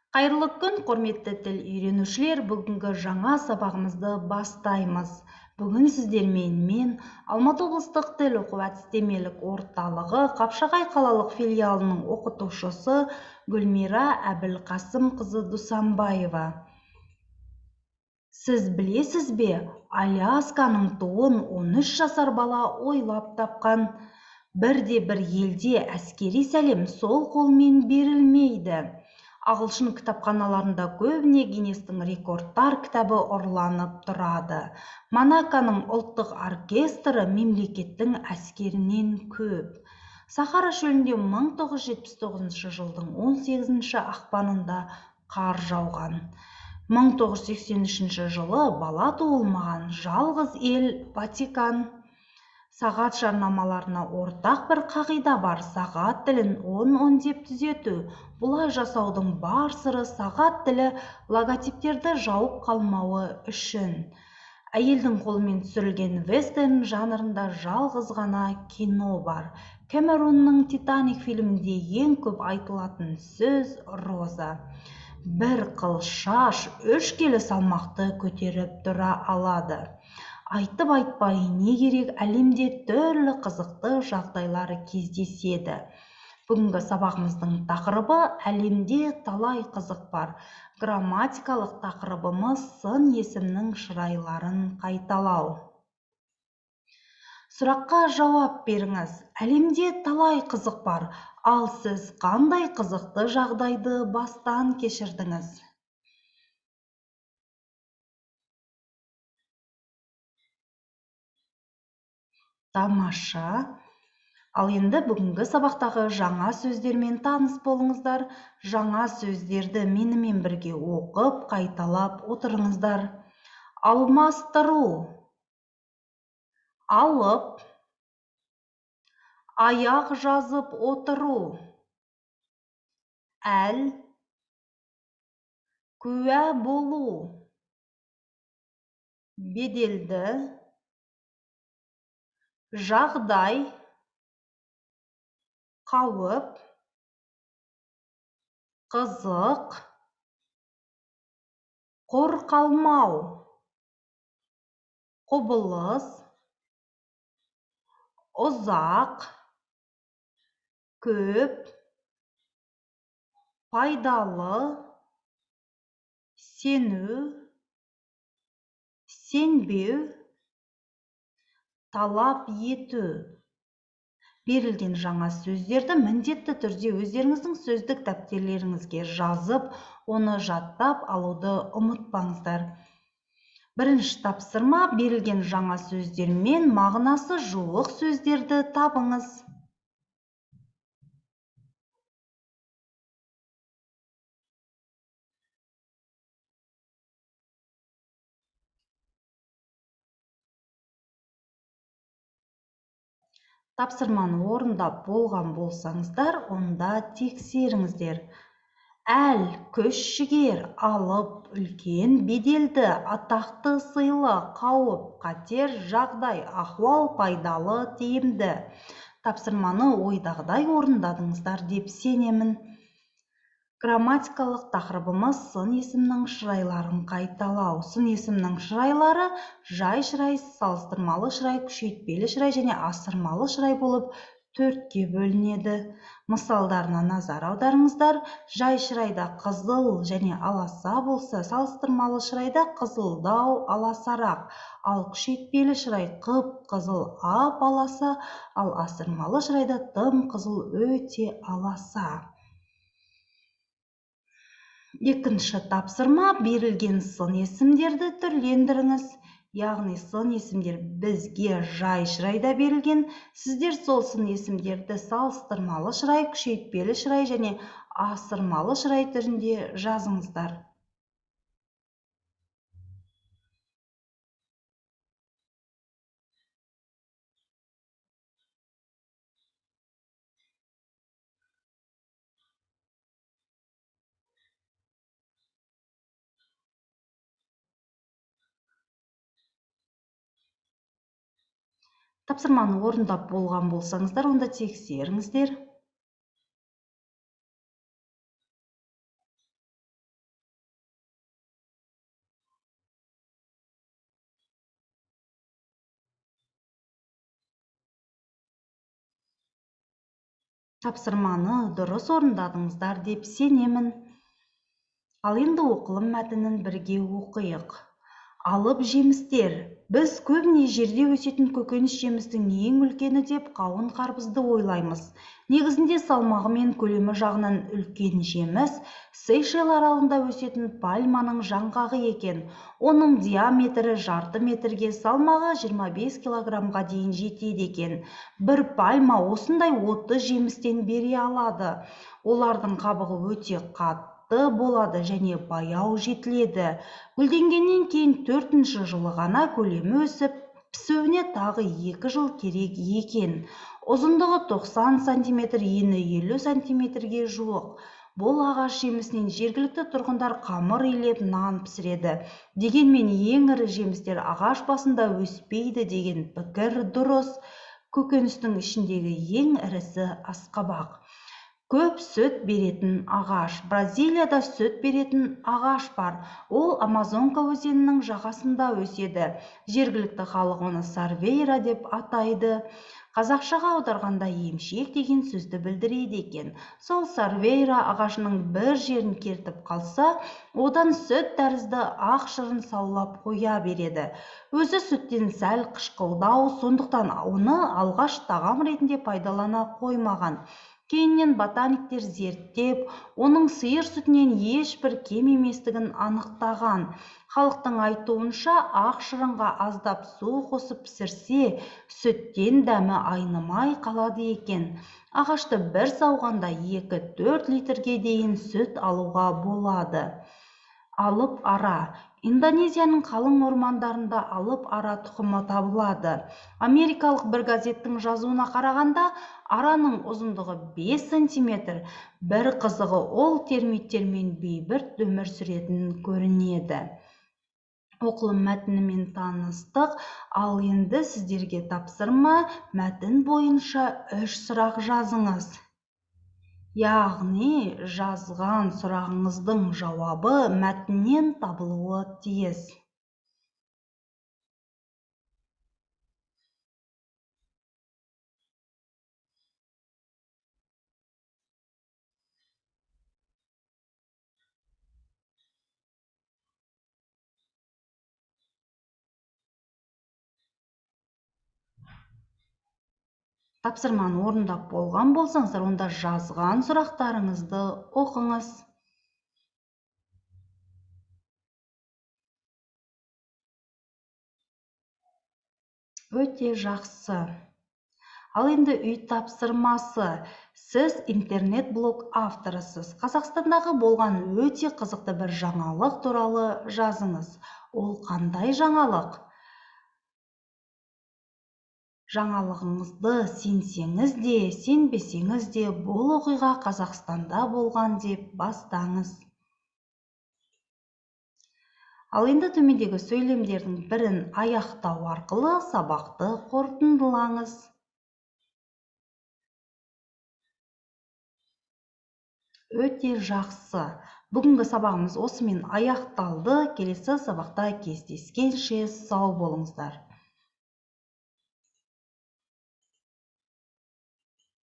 Қайырлы күн, құрметті тіл үйренушілер. Бүгінгі жаңа сабағымызды бастаймыз. Бүгін сіздермен мен Алматы облыстық тіл оқу әдістемелік орталығы Қапшағай қалалық филиалының оқытушысы Гүлмира Әбілқасымқызы Дусанбаева. Сіз білесіз бе, Алясканың туын 13 жасар бала ойлап тапқан. Бірде-бір елде әскери сәлем сол қолмен берілмейді. Ағылшын кітапханаларында көбіне Гиннестің рекордтар кітабы ұрланып тұрады. Монаконың ұлттық оркестрі мемлекеттің әскерінен көп. Сахара шөлінде 1979 жылдың 18 ақпанында қар жауған. 1983 жылы бала туылмаған жалғыз ел Ватикан. Сағат жарнамаларына ортақ бір қағида бар: сағат тілін 10-10 деп түзету. Бұлай жасаудың бар сыры сағат тілі логотиптерді жауып қалмауы үшін. Әйелдің қолымен түсірілген вестерн жанрында жалғыз ғана кино бар. Кэмеронның Титаник фильмінде ең көп айтылатын сөз роза. Бір қыл шаш 3 келі салмақты көтеріп тұра алады. Айтып айтпай не керек, әлемде түрлі қызықты жағдайлар кездеседі. Бүгінгі сабағымыздың тақырыбы әлемде талай қызық бар. Грамматикалық тақырыбымыз сын есімнің шырайларын қайталау. Сұраққа жауап беріңіз. Әлемде талай қызық бар, ал сіз қандай қызықты жағдайды бастан кешірдіңіз? Тамаша. Ал енді бүгінгі сабақтағы жаңа сөздермен таныс болыңыздар. Жаңа сөздерді менімен бірге оқып, қайталап отырыңыздар. Алмастыру. Алып. Аяқ жазып отыру. Әл. Куә болу. Беделді. Жағдай. Қауіп. Қызық. Құр қалмау. Құбылыс. Ұзақ. Көп. Пайдалы. Сену. Сенбеу. Талап ету. Берілген жаңа сөздерді міндетті түрде өздеріңіздің сөздік дәптерлеріңізге жазып, оны жаттап алуды ұмытпаңыздар. Бірінші тапсырма: берілген жаңа сөздер мен мағынасы жуық сөздерді табыңыз. Тапсырманы орындап болған болсаңыздар, онда тексеріңіздер. Әл, күш-жігер, алып, үлкен, беделді, атақты, сыйлы, қауіп, қатер, жағдай, ахуал, пайдалы, тиімді. Тапсырманы ойдағыдай орындадыңыздар деп сенемін. Грамматикалық тақырыбымыз сын есімнің шырайларын қайталау. Сын есімнің шырайлары жай шырай, салыстырмалы шырай, күшейтпелі шырай және асырмалы шырай болып 4-ке бөлінеді. Мысалдарына назар аударыңыздар. Жай шырайда қызыл және аласа болса, салыстырмалы шырайда қызылдау, аласарақ. Ал күшейтпелі шырай қып-қызыл, ап-аласа, ал асырмалы шырайда тым қызыл, өте аласа. Екінші тапсырма: берілген сын есімдерді түрлендіріңіз. Яғни сын есімдер бізге жай шырайда берілген. Сіздер сол сын есімдерді салыстырмалы шырай, күшейтпелі шырай және асырмалы шырай түрінде жазыңыздар. Тапсырманы орындап болған болсаңыздар, онда тексеріңіздер. Тапсырманы дұрыс орындадыңыздар деп сенемін. Ал енді оқылым мәтінін бірге оқиық. Алып жемістер. Біз көбіне жерде өсетін көкөніс жемістің ең үлкені деп қауын қарбызды ойлаймыз. Негізінде салмағы мен көлемі жағынан үлкен жеміс Сейшел аралында өсетін пальманың жаңғағы екен. Оның диаметрі жарты метрге, салмағы 25 килограммға дейін жетеді екен. Бір пальма осындай 30 жемістен бере алады. Олардың қабығы өте қатты болады және баяу жетіледі. Гүлденгеннен кейін 4-ші жылы ғана көлемі өсіп, пісуіне тағы 2 жыл керек екен. Ұзындығы 90 см, ені 50 см-ге жуық. Бұл ағаш жемісінен жергілікті тұрғындар қамыр илеп нан пісіреді. Дегенмен ең ірі жемістер ағаш басында өспейді деген пікір дұрыс. Көкөністің ішіндегі ең ірісі асқабақ. Көп сүт беретін ағаш. Бразилияда сүт беретін ағаш бар. Ол Амазонка өзенінің жағасында өседі. Жергілікті халық оны сарвейра деп атайды. Қазақшаға аударғанда емшек деген сөзді білдіреді екен. Сол сарвейра ағашының бір жерін кертіп қалса, одан сүт тәрізді ақ шырын саулап қоя береді. Өзі сүттен сәл қышқылдау, сондықтан оны алғаш тағам ретінде пайдалана қоймаған. Кейіннен ботаниктер зерттеп, оның сиыр сүтінен ешбір кем еместігін анықтаған. Халықтың айтуынша, ақ шырынға аздап су қосып пісірсе, сүттен дәмі айнымай қалады екен. Ағашты бір сауғанда 2-4 литрге дейін сүт алуға болады. Алып ара. Индонезияның қалың ормандарында алып ара тұқымы табылады. Америкалық бір газеттің жазуына қарағанда, араның ұзындығы 5 см. Бір қызығы ол термиттермен бейбіт өмір сүретін көрінеді. Оқылым мәтінімен таныстық, ал енді сіздерге тапсырма, мәтін бойынша 3 сұрақ жазыңыз. Яғни, жазған сұрағыңыздың жауабы мәтіннен табылуы тиіс. Тапсырманы орындап болған болсаңыздар, онда жазған сұрақтарыңызды оқыңыз. Өте жақсы. Ал енді үй тапсырмасы. Сіз интернет-блог авторысыз. Қазақстандағы болған өте қызықты бір жаңалық туралы жазыңыз. Ол қандай жаңалық? Жаңалығыңызды сенсеңіз де, сенбесеңіз де, бұл оқиға Қазақстанда болған деп бастаңыз. Ал енді төмендегі сөйлемдердің бірін аяқтау арқылы сабақты қорытындылаңыз. Өте жақсы. Бүгінгі сабағымыз осымен аяқталды. Келесі сабақта кездескенше сау болыңыздар.